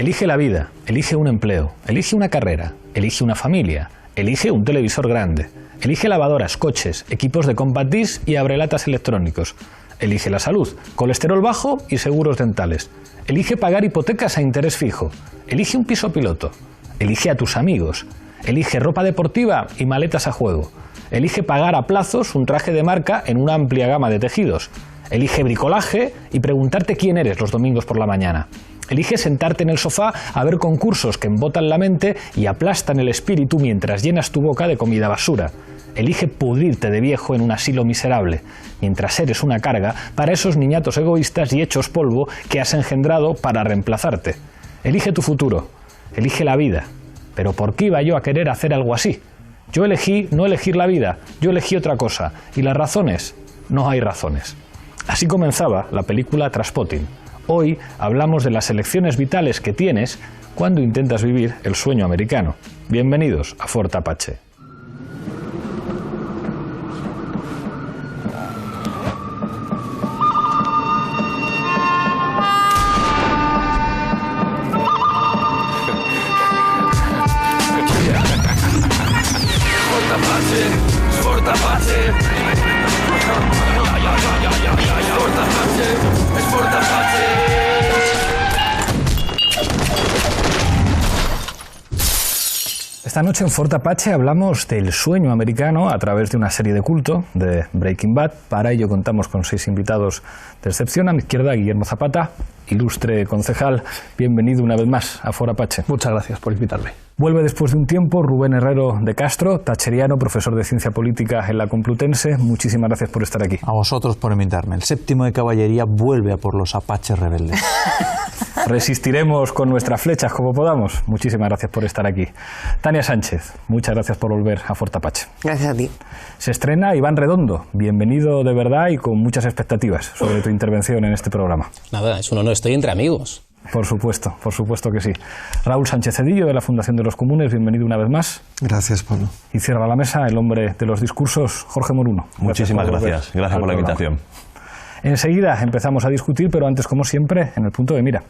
Elige la vida, elige un empleo, elige una carrera, elige una familia, elige un televisor grande, elige lavadoras, coches, equipos de compact disc y abrelatas electrónicos. Elige la salud, colesterol bajo y seguros dentales. Elige pagar hipotecas a interés fijo. Elige un piso piloto. Elige a tus amigos. Elige ropa deportiva y maletas a juego. Elige pagar a plazos un traje de marca en una amplia gama de tejidos. Elige bricolaje y preguntarte quién eres los domingos por la mañana. Elige sentarte en el sofá a ver concursos que embotan la mente y aplastan el espíritu mientras llenas tu boca de comida basura. Elige pudrirte de viejo en un asilo miserable, mientras eres una carga para esos niñatos egoístas y hechos polvo que has engendrado para reemplazarte. Elige tu futuro, elige la vida. Pero ¿por qué iba yo a querer hacer algo así? Yo elegí no elegir la vida, yo elegí otra cosa. Y las razones, no hay razones. Así comenzaba la película Trainspotting. Hoy hablamos de las elecciones vitales que tienes cuando intentas vivir el sueño americano. Bienvenidos a Fort Apache. Esta noche en Fort Apache hablamos del sueño americano a través de una serie de culto, de Breaking Bad. Para ello contamos con 6 invitados de excepción. A mi izquierda, Guillermo Zapata, ilustre concejal. Bienvenido una vez más a Fort Apache. Muchas gracias por invitarme. Vuelve después de un tiempo Rubén Herrero de Castro, thatcheriano, profesor de Ciencia Política en la Complutense. Muchísimas gracias por estar aquí. A vosotros por invitarme. El 7º de Caballería vuelve a por los apaches rebeldes. Resistiremos con nuestras flechas como podamos. Muchísimas gracias por estar aquí. Tania Sánchez, muchas gracias por volver a Fort Apache. Gracias a ti. Se estrena Iván Redondo. Bienvenido de verdad y con muchas expectativas sobre tu intervención en este programa. Nada, es un honor, estoy entre amigos. Por supuesto que sí. Raúl Sánchez Cedillo, de la Fundación de los Comunes, bienvenido una vez más. Gracias, Pablo. Y cierra la mesa el hombre de los discursos, Jorge Moruno. Muchísimas gracias. Gracias por la invitación. Enseguida empezamos a discutir, pero antes, como siempre, en el punto de mira.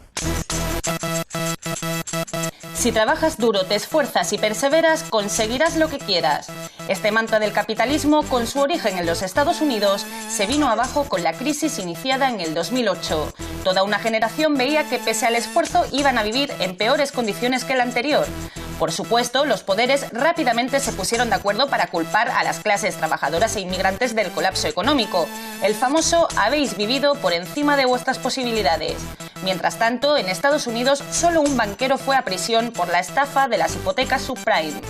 Si trabajas duro, te esfuerzas y perseveras, conseguirás lo que quieras. Este mantra del capitalismo, con su origen en los Estados Unidos, se vino abajo con la crisis iniciada en el 2008. Toda una generación veía que pese al esfuerzo iban a vivir en peores condiciones que la anterior. Por supuesto, los poderes rápidamente se pusieron de acuerdo para culpar a las clases trabajadoras e inmigrantes del colapso económico. El famoso habéis vivido por encima de vuestras posibilidades. Mientras tanto, en Estados Unidos solo un banquero fue a prisión por la estafa de las hipotecas subprime.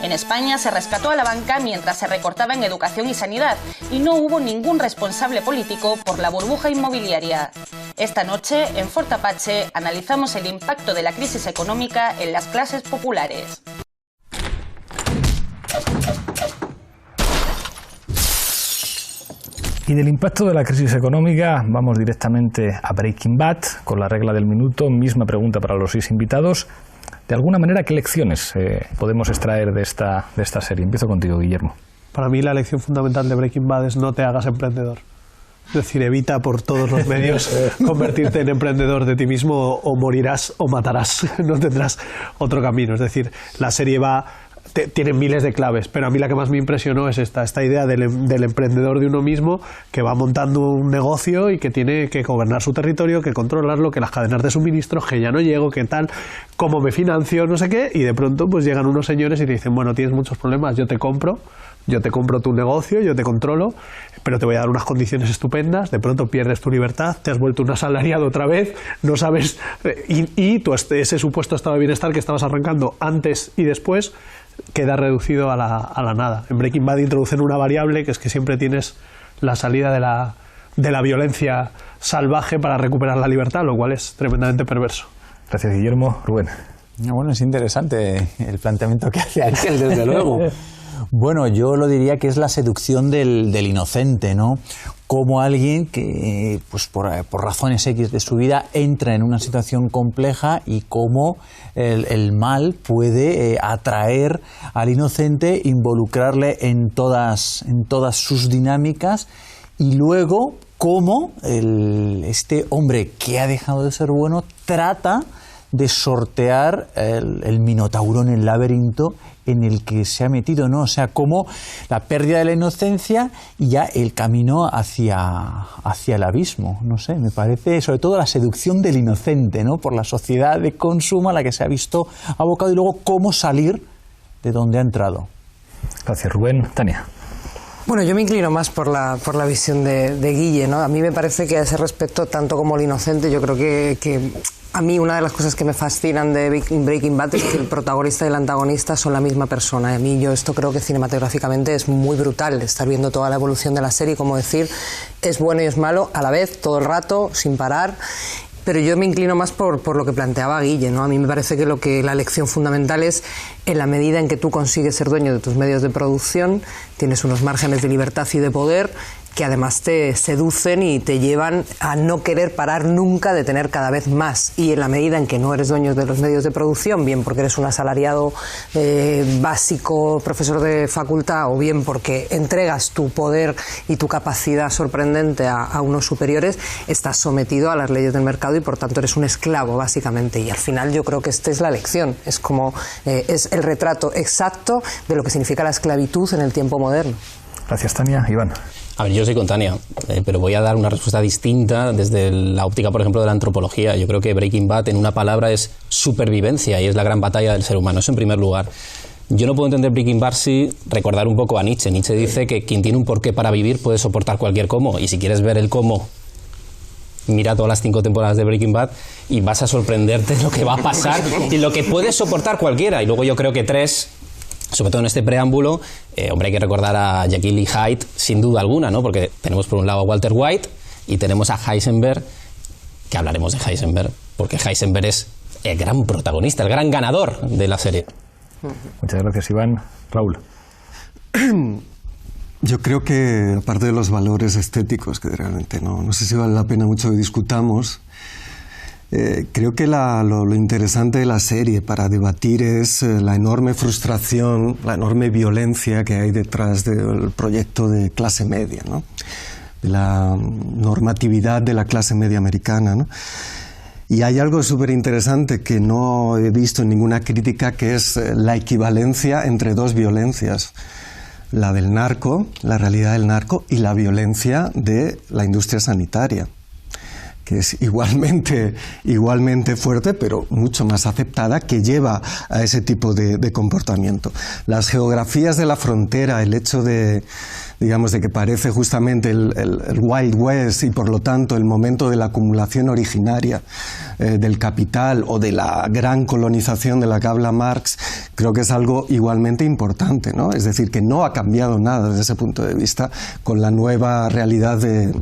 En España se rescató a la banca mientras se recortaba en educación y sanidad y no hubo ningún responsable político por la burbuja inmobiliaria. Esta noche, en Fort Apache, analizamos el impacto de la crisis económica en las clases populares. Y del impacto de la crisis económica vamos directamente a Breaking Bad, con la regla del minuto. Misma pregunta para los 6 invitados. De alguna manera, ¿qué lecciones podemos extraer de esta serie? Empiezo contigo, Guillermo. Para mí la lección fundamental de Breaking Bad es no te hagas emprendedor. Es decir, evita por todos los medios convertirte en emprendedor de ti mismo o morirás o matarás. No tendrás otro camino. Es decir, la serie tiene miles de claves, pero a mí la que más me impresionó es esta idea del emprendedor de uno mismo que va montando un negocio y que tiene que gobernar su territorio, que controlarlo, que las cadenas de suministros, que ya no llego, que tal, cómo me financio, no sé qué, y de pronto pues llegan unos señores y te dicen, bueno, tienes muchos problemas, yo te compro tu negocio, yo te controlo, pero te voy a dar unas condiciones estupendas. De pronto pierdes tu libertad, te has vuelto un asalariado otra vez, no sabes, y ese supuesto estado de bienestar que estabas arrancando antes y después queda reducido a la nada. En Breaking Bad introducen una variable que es que siempre tienes la salida de la violencia salvaje para recuperar la libertad, lo cual es tremendamente perverso. Gracias, Guillermo. Rubén. Bueno, es interesante el planteamiento que hace Ángel, desde luego. Bueno, yo lo diría que es la seducción del inocente, ¿no? Como alguien que, pues por razones X de su vida, entra en una situación compleja y cómo el mal puede atraer al inocente, involucrarle en todas sus dinámicas y luego cómo este hombre que ha dejado de ser bueno trata de sortear el minotauro en el laberinto en el que se ha metido, ¿no? O sea, como la pérdida de la inocencia y ya el camino hacia el abismo. No sé, me parece sobre todo la seducción del inocente, ¿no? Por la sociedad de consumo a la que se ha visto abocado y luego cómo salir de donde ha entrado. Gracias, Rubén. Tania. Bueno, yo me inclino más por la visión de Guille, ¿no? A mí me parece que a ese respecto, tanto como el inocente, yo creo que a mí una de las cosas que me fascinan de Breaking Bad es que el protagonista y el antagonista son la misma persona. Y a mí esto creo que cinematográficamente es muy brutal, estar viendo toda la evolución de la serie, como decir, es bueno y es malo a la vez, todo el rato, sin parar. Pero yo me inclino más por lo que planteaba Guille, ¿no? A mí me parece que la lección fundamental es, en la medida en que tú consigues ser dueño de tus medios de producción, tienes unos márgenes de libertad y de poder que además te seducen y te llevan a no querer parar nunca de tener cada vez más. Y en la medida en que no eres dueño de los medios de producción, bien porque eres un asalariado básico, profesor de facultad, o bien porque entregas tu poder y tu capacidad sorprendente a unos superiores, estás sometido a las leyes del mercado y por tanto eres un esclavo básicamente. Y al final yo creo que esta es la lección, es como es el retrato exacto de lo que significa la esclavitud en el tiempo moderno. Gracias, Tania. Iván. A ver, yo soy con Tania, pero voy a dar una respuesta distinta desde la óptica, por ejemplo, de la antropología. Yo creo que Breaking Bad, en una palabra, es supervivencia y es la gran batalla del ser humano. Eso en primer lugar. Yo no puedo entender Breaking Bad sin recordar un poco a Nietzsche. Nietzsche dice que quien tiene un porqué para vivir puede soportar cualquier cómo. Y si quieres ver el cómo, mira todas las 5 temporadas de Breaking Bad y vas a sorprenderte de lo que va a pasar y lo que puede soportar cualquiera. Y luego yo creo que 3... sobre todo en este preámbulo, hombre, hay que recordar a Jekyll y Hyde sin duda alguna, ¿no? Porque tenemos por un lado a Walter White y tenemos a Heisenberg, que hablaremos de Heisenberg, porque Heisenberg es el gran protagonista, el gran ganador de la serie. Muchas gracias, Iván. Raúl. Yo creo que, aparte de los valores estéticos, que realmente no sé si vale la pena mucho que discutamos, creo que lo interesante de la serie para debatir es la enorme frustración, la enorme violencia que hay detrás del proyecto de clase media, ¿no? De la normatividad de la clase media americana, ¿no? Y hay algo súper interesante que no he visto en ninguna crítica, que es la equivalencia entre dos violencias. La del narco, la realidad del narco, y la violencia de la industria sanitaria, que es igualmente fuerte, pero mucho más aceptada, que lleva a ese tipo de comportamiento. Las geografías de la frontera, el hecho de que parece justamente el Wild West y por lo tanto el momento de la acumulación originaria del capital o de la gran colonización de la que habla Marx, creo que es algo igualmente importante, ¿no? Es decir, que no ha cambiado nada desde ese punto de vista con la nueva realidad de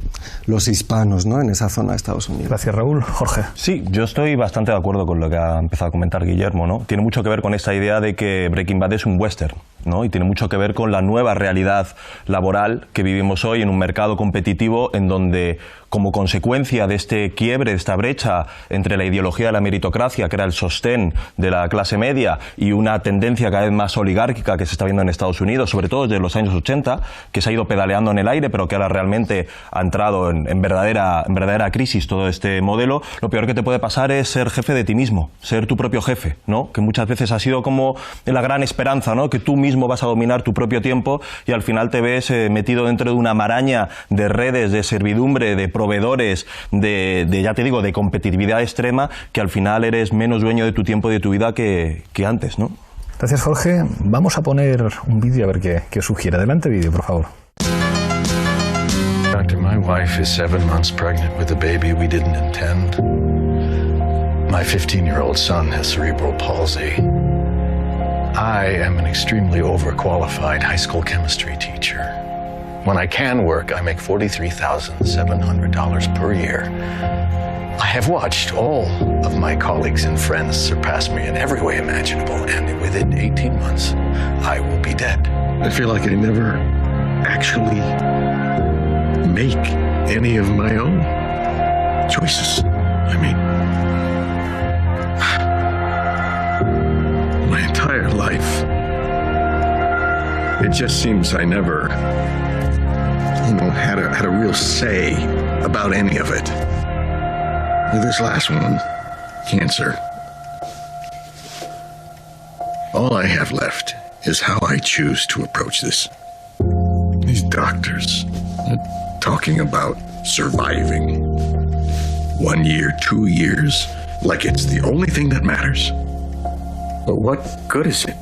los hispanos, ¿no? En esa zona de Estados Unidos. Gracias, Raúl. Jorge. Sí, yo estoy bastante de acuerdo con lo que ha empezado a comentar Guillermo, ¿no? Tiene mucho que ver con esta idea de que Breaking Bad es un western, ¿no? Y tiene mucho que ver con la nueva realidad laboral que vivimos hoy en un mercado competitivo en donde, como consecuencia de este quiebre, de esta brecha entre la ideología de la meritocracia, que era el sostén de la clase media, y una tendencia cada vez más oligárquica que se está viendo en Estados Unidos, sobre todo desde los años 80, que se ha ido pedaleando en el aire, pero que ahora realmente ha entrado en verdadera crisis todo este modelo, lo peor que te puede pasar es ser jefe de ti mismo, ser tu propio jefe, ¿no? Que muchas veces ha sido como la gran esperanza, ¿no? Que tú mismo vas a dominar tu propio tiempo y al final te ves metido dentro de una maraña de redes, de servidumbre, de proveedores, ya te digo, de competitividad extrema, que al final eres menos dueño de tu tiempo y de tu vida que antes, ¿no? Gracias, Jorge. Vamos a poner un vídeo a ver qué sugiere. Adelante, vídeo, por favor. Doctor, my wife is 7 months pregnant with a baby we didn't intend. My 15-year-old son has cerebral palsy. I am an extremely overqualified high school chemistry teacher. When I can work, I make $43,700 per year. I have watched all of my colleagues and friends surpass me in every way imaginable, and within 18 months, I will be dead. I feel like I never actually make any of my own choices. I mean, my entire life, it just seems I never, had a real say about any of it. This last one, cancer, All I have left is how I choose to approach this. These doctors talking about surviving. 1 year, 2 years, like it's the only thing that matters. But what good is it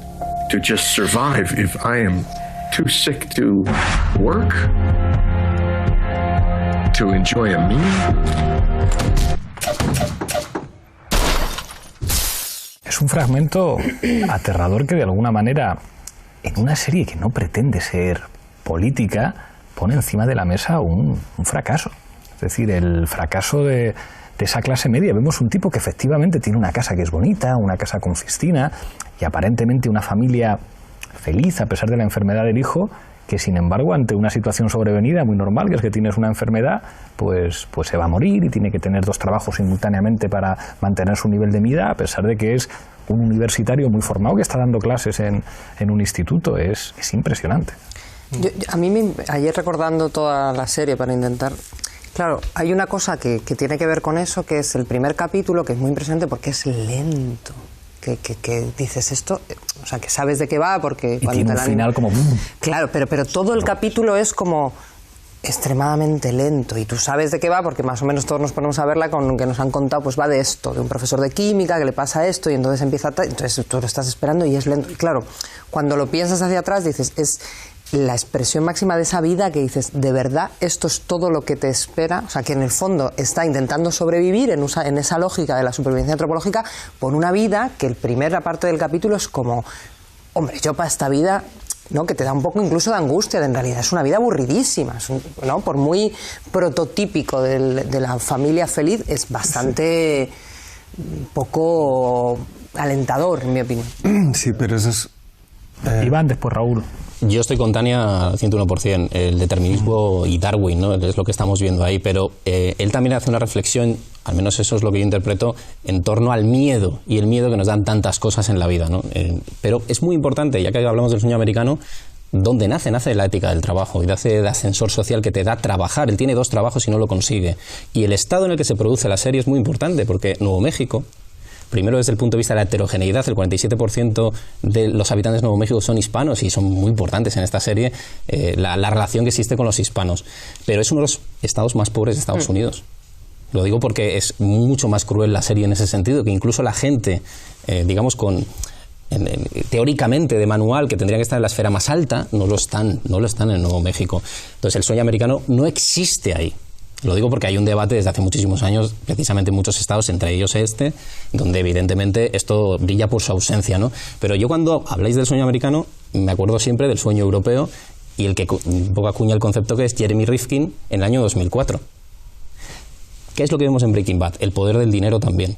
to just survive if I am too sick to work? To enjoy a meal? Es un fragmento aterrador que de alguna manera, en una serie que no pretende ser política, pone encima de la mesa un fracaso. Es decir, el fracaso de esa clase media. Vemos un tipo que efectivamente tiene una casa que es bonita, una casa con piscina y aparentemente una familia feliz a pesar de la enfermedad del hijo, que sin embargo ante una situación sobrevenida muy normal, que es que tienes una enfermedad, pues se va a morir y tiene que tener 2 trabajos simultáneamente para mantener su nivel de vida, a pesar de que es un universitario muy formado que está dando clases en un instituto. Es impresionante. Ayer recordando toda la serie para intentar... Claro, hay una cosa que tiene que ver con eso, que es el primer capítulo, que es muy impresionante porque es lento. Que dices esto, o sea, que sabes de qué va porque... Y tiene un final como... Claro, pero todo el capítulo es como extremadamente lento y tú sabes de qué va porque más o menos todos nos ponemos a verla con que nos han contado, pues va de esto, de un profesor de química que le pasa esto y entonces entonces tú lo estás esperando y es lento. Y claro, cuando lo piensas hacia atrás dices, es la expresión máxima de esa vida que dices, de verdad, esto es todo lo que te espera, o sea, que en el fondo está intentando sobrevivir en esa lógica de la supervivencia antropológica por una vida que el primera parte del capítulo es como, hombre, yo para esta vida, ¿no? Que te da un poco incluso de angustia, en realidad es una vida aburridísima, ¿no? Por muy prototípico de la familia feliz, es bastante poco alentador, en mi opinión. Sí, pero eso es... Iván, después Raúl. Yo estoy con Tania al 101%, el determinismo y Darwin, ¿no? Es lo que estamos viendo ahí, pero él también hace una reflexión, al menos eso es lo que yo interpreto, en torno al miedo y el miedo que nos dan tantas cosas en la vida, ¿no? Pero es muy importante, ya que hablamos del sueño americano, ¿dónde nace? Nace de la ética del trabajo y nace del ascensor social que te da trabajar. Él tiene 2 trabajos y no lo consigue. Y el estado en el que se produce la serie es muy importante, porque Nuevo México, primero desde el punto de vista de la heterogeneidad, el 47% de los habitantes de Nuevo México son hispanos y son muy importantes en esta serie la relación que existe con los hispanos. Pero es uno de los estados más pobres de Estados Unidos. Lo digo porque es mucho más cruel la serie en ese sentido, que incluso la gente, digamos, teóricamente de manual, que tendría que estar en la esfera más alta, no lo están en Nuevo México. Entonces el sueño americano no existe ahí. Lo digo porque hay un debate desde hace muchísimos años, precisamente en muchos estados, entre ellos donde evidentemente esto brilla por su ausencia, ¿no? Pero yo cuando habláis del sueño americano, me acuerdo siempre del sueño europeo y el que un poco acuña el concepto, que es Jeremy Rifkin en el año 2004. ¿Qué es lo que vemos en Breaking Bad? El poder del dinero también.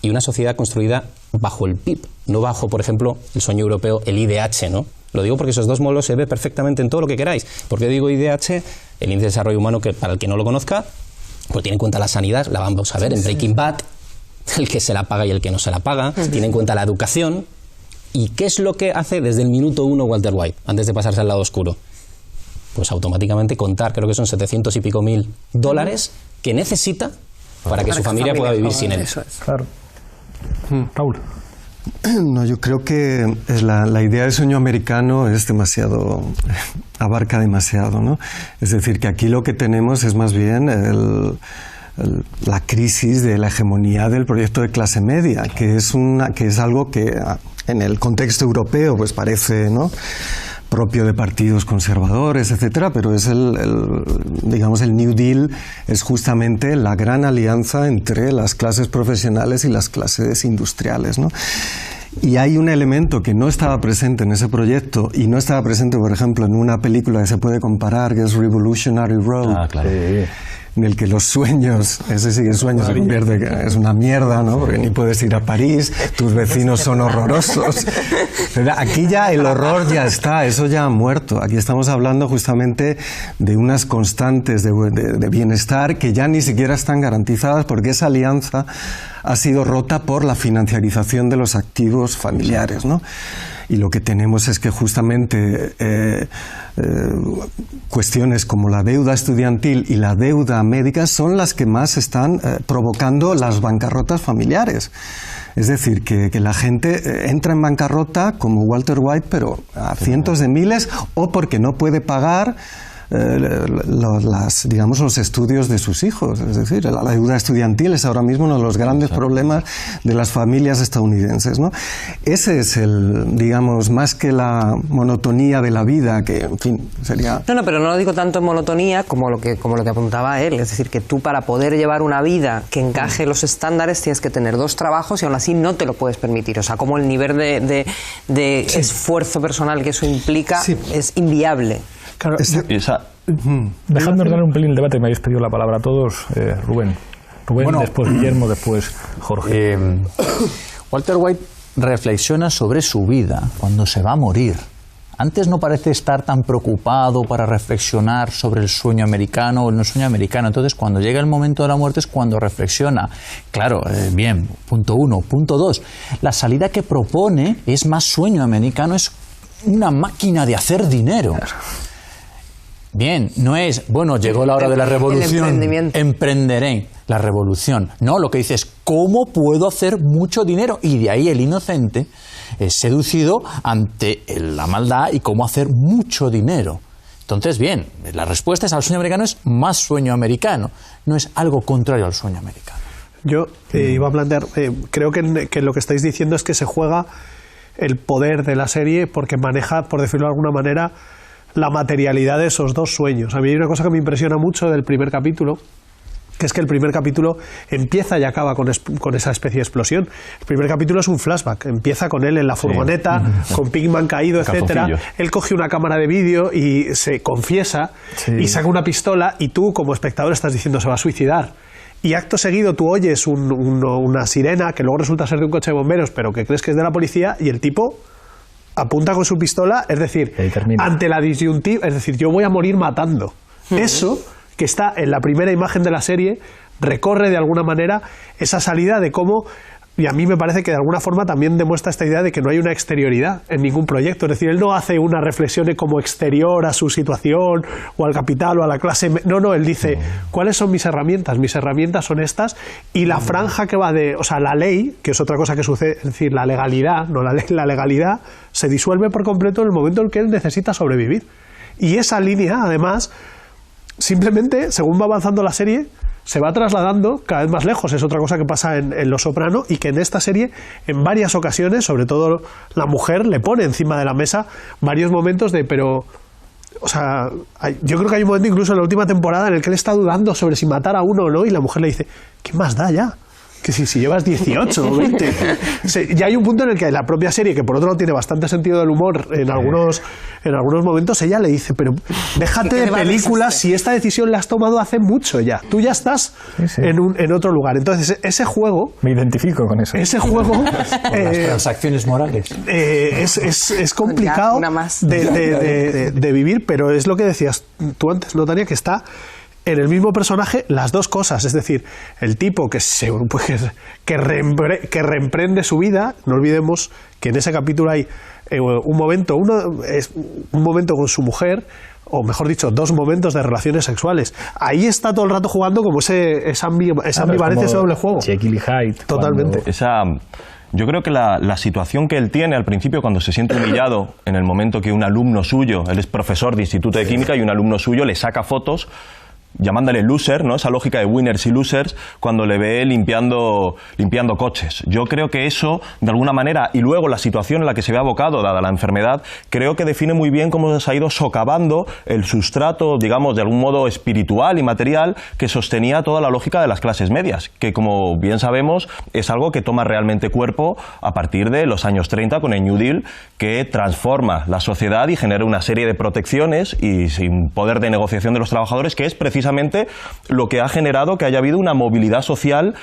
Y una sociedad construida bajo el PIB, no bajo, por ejemplo, el sueño europeo, el IDH, ¿no? Lo digo porque esos 2 modelos se ve perfectamente en todo lo que queráis. ¿Por qué digo IDH? El índice de desarrollo humano, que para el que no lo conozca, pues tiene en cuenta la sanidad, la vamos a ver en Breaking Bad, el que se la paga y el que no se la paga, tiene en cuenta la educación. ¿Y qué es lo que hace desde el minuto 1 Walter White, antes de pasarse al lado oscuro? Pues automáticamente contar, creo que son 700 y pico mil dólares que necesita para que su familia pueda vivir sin él. Eso es. Claro. Raúl. No, yo creo que la idea del sueño americano es demasiado, abarca demasiado, ¿no? Es decir, que aquí lo que tenemos es más bien la crisis de la hegemonía del proyecto de clase media, que es algo que en el contexto europeo pues parece, ¿no?, propio de partidos conservadores, etcétera, pero es digamos, el New Deal es justamente la gran alianza entre las clases profesionales y las clases industriales, ¿no? Y hay un elemento que no estaba presente en ese proyecto y no estaba presente, por ejemplo, en una película que se puede comparar, que es Revolutionary Road. Ah, claro. En el que los sueños, ese sí que sueño se convierte, es una mierda, ¿no? Porque ni puedes ir a París, tus vecinos son horrorosos. Pero aquí ya el horror ya está, eso ya ha muerto. Aquí estamos hablando justamente de unas constantes de bienestar que ya ni siquiera están garantizadas porque esa alianza ha sido rota por la financiarización de los activos familiares, ¿no? Y lo que tenemos es que justamente cuestiones como la deuda estudiantil y la deuda médica son las que más están provocando las bancarrotas familiares. Es decir, que la gente entra en bancarrota como Walter White, pero a cientos de miles, o porque no puede pagar los estudios de sus hijos. Es decir, la deuda estudiantil es ahora mismo uno de los grandes problemas de las familias estadounidenses, ¿no? Ese es más que la monotonía de la vida, que, en fin, sería... No, pero no lo digo tanto en monotonía como lo que apuntaba él. Es decir, que tú para poder llevar una vida que encaje los estándares tienes que tener 2 trabajos y aún así no te lo puedes permitir. O sea, como el nivel de esfuerzo personal que eso implica es inviable. Claro, Dejadnos dar un pelín el debate, me habéis pedido la palabra a todos. Rubén, bueno, después Guillermo, después Jorge. Walter White reflexiona sobre su vida cuando se va a morir. Antes no parece estar tan preocupado para reflexionar sobre el sueño americano o el no sueño americano. Entonces, cuando llega el momento de la muerte es cuando reflexiona. Claro, bien, punto 1. Punto 2, la salida que propone es más sueño americano, es una máquina de hacer dinero. Bien, no es, bueno, llegó la hora de la revolución, emprenderé la revolución. No, lo que dice es, ¿cómo puedo hacer mucho dinero? Y de ahí el inocente es seducido ante la maldad y cómo hacer mucho dinero. Entonces, bien, la respuesta es al sueño americano es más sueño americano, no es algo contrario al sueño americano. Yo iba a plantear, creo que lo que estáis diciendo es que se juega el poder de la serie porque maneja, por decirlo de alguna manera, la materialidad de esos 2 sueños. A mí hay una cosa que me impresiona mucho del primer capítulo, que es que el primer capítulo empieza y acaba con esa especie de explosión. El primer capítulo es un flashback, empieza con él en la furgoneta, con Pinkman caído, etcétera. Él coge una cámara de vídeo y se confiesa y saca una pistola y tú como espectador estás diciendo se va a suicidar. Y acto seguido tú oyes una sirena que luego resulta ser de un coche de bomberos, pero que crees que es de la policía, y el tipo apunta con su pistola, es decir, ante la disyuntiva, es decir, yo voy a morir matando. Eso, que está en la primera imagen de la serie, recorre de alguna manera esa salida de cómo, y a mí me parece que de alguna forma también demuestra esta idea de que no hay una exterioridad en ningún proyecto. Es decir, él no hace una reflexión como exterior a su situación o al capital o a la clase. No, él dice, ¿cuáles son mis herramientas? Mis herramientas son estas, y la franja que va de, o sea, la ley, que es otra cosa que sucede, es decir, la legalidad, no la ley, la legalidad se disuelve por completo en el momento en que él necesita sobrevivir. Y esa línea, además, simplemente, según va avanzando la serie, se va trasladando cada vez más lejos. Es otra cosa que pasa en Los Soprano, y que en esta serie, en varias ocasiones, sobre todo la mujer, le pone encima de la mesa varios momentos de, pero... O sea, yo creo que hay un momento incluso en la última temporada en el que él está dudando sobre si matar a uno o no, y la mujer le dice, ¿qué más da ya? Que si llevas 18 o 20. Ya hay un punto en el que la propia serie, que por otro lado tiene bastante sentido del humor en algunos momentos, ella le dice, pero déjate de películas, si esta decisión la has tomado hace mucho ya. Tú ya estás en otro lugar. Entonces, ese juego... Me identifico con eso. Ese juego... las transacciones morales. Es complicado de vivir, pero es lo que decías tú antes, ¿no, Tania? Que está... en el mismo personaje las 2 cosas, es decir, el tipo que reemprende su vida. No olvidemos que en ese capítulo hay un momento con su mujer, o mejor dicho, 2 momentos de relaciones sexuales. Ahí está todo el rato jugando como esa ambivalencia, ese doble juego. Jekyll y Hyde. Totalmente. Yo creo que la situación que él tiene al principio, cuando se siente humillado, en el momento que un alumno suyo, él es profesor de instituto de química, y un alumno suyo le saca fotos llamándole loser, ¿no? Esa lógica de winners y losers, cuando le ve limpiando coches. Yo creo que eso, de alguna manera, y luego la situación en la que se ve abocado, dada la enfermedad, creo que define muy bien cómo se ha ido socavando el sustrato, digamos, de algún modo espiritual y material que sostenía toda la lógica de las clases medias, que, como bien sabemos, es algo que toma realmente cuerpo a partir de los años 30 con el New Deal, que transforma la sociedad y genera una serie de protecciones y sin poder de negociación de los trabajadores, que es precisamente precisamente lo que ha generado que haya habido una movilidad social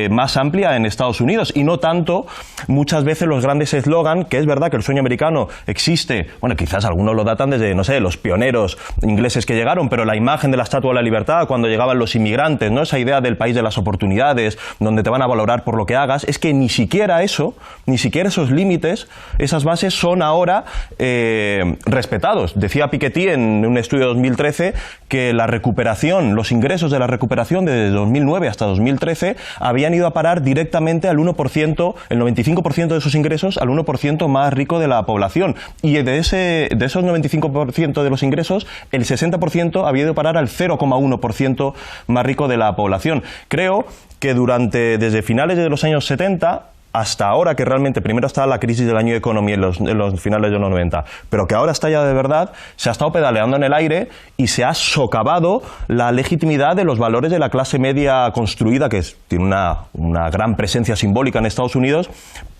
más amplia en Estados Unidos, y no tanto muchas veces los grandes eslogan, que es verdad que el sueño americano existe, bueno, quizás algunos lo datan desde, no sé, los pioneros ingleses que llegaron, pero la imagen de la Estatua de la Libertad cuando llegaban los inmigrantes, ¿no? Esa idea del país de las oportunidades, donde te van a valorar por lo que hagas, es que ni siquiera eso, ni siquiera esos límites, esas bases son ahora respetados. Decía Piketty en un estudio de 2013 que la recuperación, los ingresos de la recuperación desde 2009 hasta 2013 habían ido a parar directamente al 1%, el 95% de esos ingresos al 1% más rico de la población. Y de esos 95% de los ingresos, el 60% había ido a parar al 0,1% más rico de la población. Creo que desde finales de los años 70 hasta ahora, que realmente primero está la crisis del año de economía en los finales de los 90, pero que ahora está ya de verdad, se ha estado pedaleando en el aire y se ha socavado la legitimidad de los valores de la clase media construida, que tiene una gran presencia simbólica en Estados Unidos,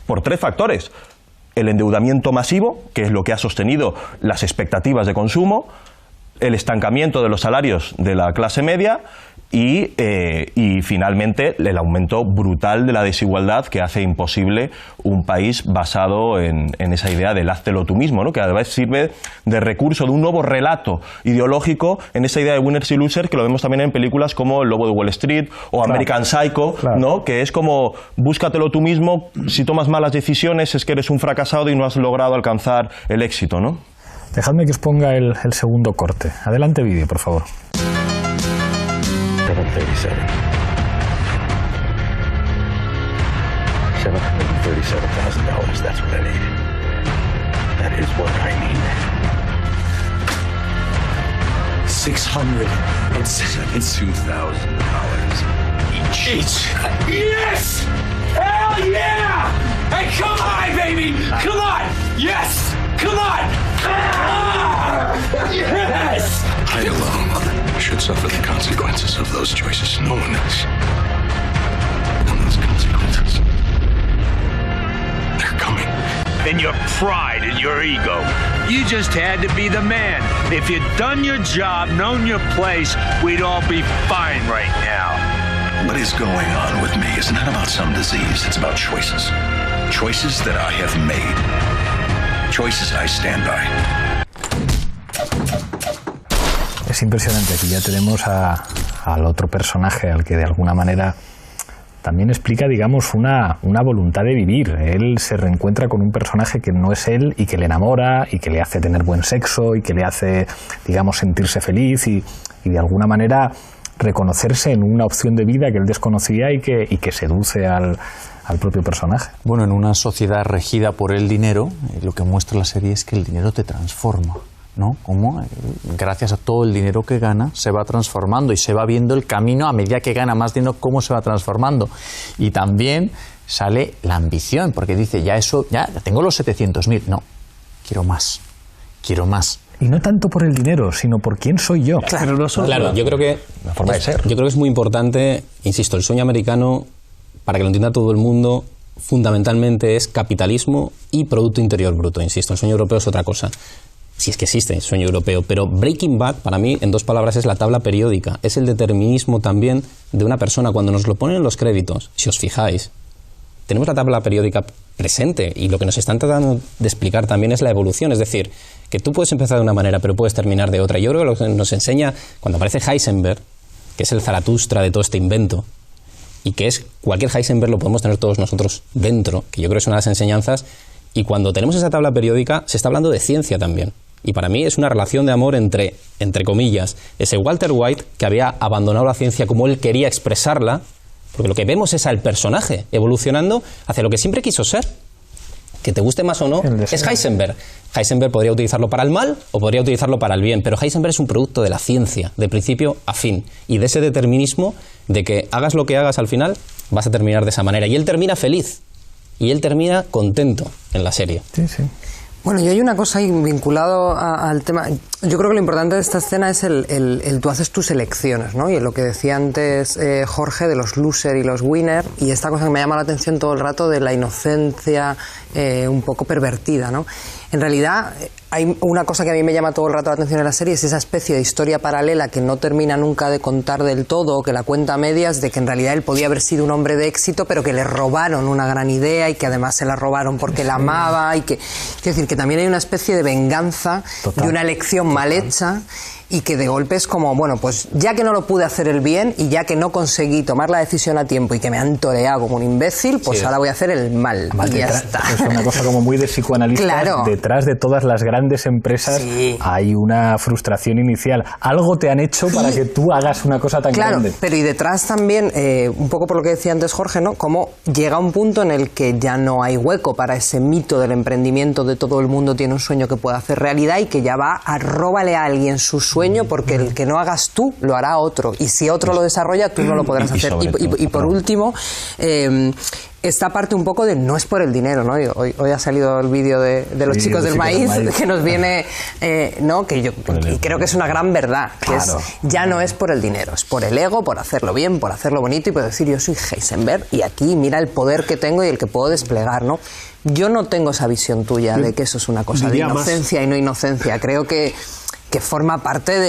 por 3 factores. El endeudamiento masivo, que es lo que ha sostenido las expectativas de consumo, el estancamiento de los salarios de la clase media y finalmente el aumento brutal de la desigualdad, que hace imposible un país basado en esa idea del háztelo tú mismo, ¿no? Que además sirve de recurso, de un nuevo relato ideológico en esa idea de winners y losers, que lo vemos también en películas como El Lobo de Wall Street o American Psycho, ¿no? Que es como búscatelo tú mismo, si tomas malas decisiones es que eres un fracasado y no has logrado alcanzar el éxito, ¿no? Dejadme que os ponga el segundo corte. Adelante vídeo, por favor. 737. $737,000, that's what I need. That is what I need. $672,000 each. Yes! Hell yeah! Hey, come on, baby! Come on! Yes! Come on! Ah! Yes! I alone should suffer the consequences of those choices. No one else. And those consequences, they're coming. And your pride and your ego. You just had to be the man. If you'd done your job, known your place, we'd all be fine right now. What is going on with me is not about some disease. It's about choices. Choices that I have made. Choices I stand by. Es impresionante. Aquí ya tenemos al otro personaje al que de alguna manera también explica, digamos, una voluntad de vivir. Él se reencuentra con un personaje que no es él y que le enamora y que le hace tener buen sexo y que le hace, digamos, sentirse feliz y de alguna manera reconocerse en una opción de vida que él desconocía y que seduce al propio personaje. Bueno, en una sociedad regida por el dinero, lo que muestra la serie es que el dinero te transforma, ¿no? Como gracias a todo el dinero que gana se va transformando y se va viendo el camino a medida que gana más dinero, cómo se va transformando. Y también sale la ambición, porque dice, ya tengo los 700.000, no, quiero más. Y no tanto por el dinero, sino por quién soy yo. Claro, yo creo que una forma de ser. Yo creo que es muy importante, insisto, el sueño americano, para que lo entienda todo el mundo, fundamentalmente es capitalismo y Producto Interior Bruto. Insisto, el sueño europeo es otra cosa. Si es que existe el sueño europeo, pero Breaking Bad, para mí, en 2 palabras, es la tabla periódica, es el determinismo también de una persona. Cuando nos lo ponen en los créditos, si os fijáis, tenemos la tabla periódica presente y lo que nos están tratando de explicar también es la evolución, es decir, que tú puedes empezar de una manera pero puedes terminar de otra. Yo creo que lo que nos enseña, cuando aparece Heisenberg, que es el Zaratustra de todo este invento, y que es cualquier Heisenberg lo podemos tener todos nosotros dentro, que yo creo que es una de las enseñanzas, y cuando tenemos esa tabla periódica se está hablando de ciencia también. Y para mí es una relación de amor entre comillas, ese Walter White que había abandonado la ciencia como él quería expresarla, porque lo que vemos es al personaje evolucionando hacia lo que siempre quiso ser. Que te guste más o no, es Heisenberg. Heisenberg podría utilizarlo para el mal o podría utilizarlo para el bien, pero Heisenberg es un producto de la ciencia, de principio a fin, y de ese determinismo de que hagas lo que hagas al final, vas a terminar de esa manera. Y él termina feliz, y él termina contento en la serie. Sí, sí. Bueno, y hay una cosa ahí vinculado al tema. Yo creo que lo importante de esta escena es el tú haces tus elecciones, ¿no? Y lo que decía antes Jorge de los loser y los winner, y esta cosa que me llama la atención todo el rato de la inocencia un poco pervertida, ¿no? En realidad, hay una cosa que a mí me llama todo el rato la atención en la serie, es esa especie de historia paralela que no termina nunca de contar del todo, o que la cuenta a medias, de que en realidad él podía haber sido un hombre de éxito, pero que le robaron una gran idea y que además se la robaron porque la amaba, y que, es decir, que también hay una especie de venganza de una elección mal hecha, y que de golpe es como, bueno, pues ya que no lo pude hacer el bien y ya que no conseguí tomar la decisión a tiempo y que me han toreado como un imbécil, pues ahora voy a hacer el mal. Y ya está. Es una cosa como muy de psicoanalista. Claro. Detrás de todas las grandes empresas hay una frustración inicial. Algo te han hecho para que tú hagas una cosa tan grande. Claro, pero y detrás también, un poco por lo que decía antes Jorge, ¿no? Como llega un punto en el que ya no hay hueco para ese mito del emprendimiento, de todo el mundo tiene un sueño que puede hacer realidad, y que ya va a róbale a alguien su sueño, porque el que no hagas tú lo hará otro, y si otro lo desarrolla tú no lo podrás hacer. Y por último, esta parte un poco de no es por el dinero, ¿no? Hoy ha salido el vídeo de los chicos del maíz que nos viene, ¿no? Que yo y creo que es una gran verdad, que es, ya no es por el dinero, es por el ego, por hacerlo bien, por hacerlo bonito y por decir yo soy Heisenberg y aquí mira el poder que tengo y el que puedo desplegar, ¿no? Yo no tengo esa visión tuya de que eso es una cosa de inocencia y no inocencia. Creo que forma parte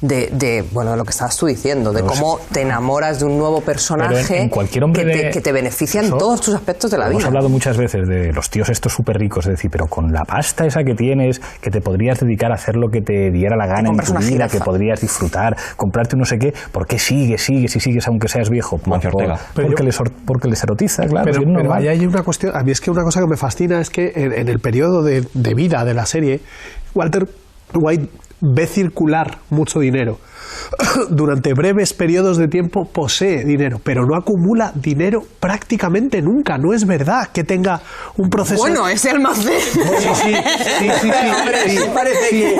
de bueno, lo que estabas tú diciendo, de cómo te enamoras de un nuevo personaje en cualquier hombre que te beneficia en todos tus aspectos de la vida. Hemos hablado muchas veces de los tíos estos súper ricos, es decir, pero con la pasta esa que tienes, que te podrías dedicar a hacer lo que te diera la gana en tu vida, que podrías disfrutar, comprarte un no sé qué, ¿por qué sigues aunque seas viejo? Porque les erotiza, claro. Pero ahí hay una cuestión, a mí es que una cosa que me fascina es que en el periodo de vida de la serie, Walter White ve circular mucho dinero. Durante breves periodos de tiempo posee dinero, pero no acumula dinero prácticamente nunca. No es verdad que tenga un proceso... Bueno, es el más de... Sí. Parece que...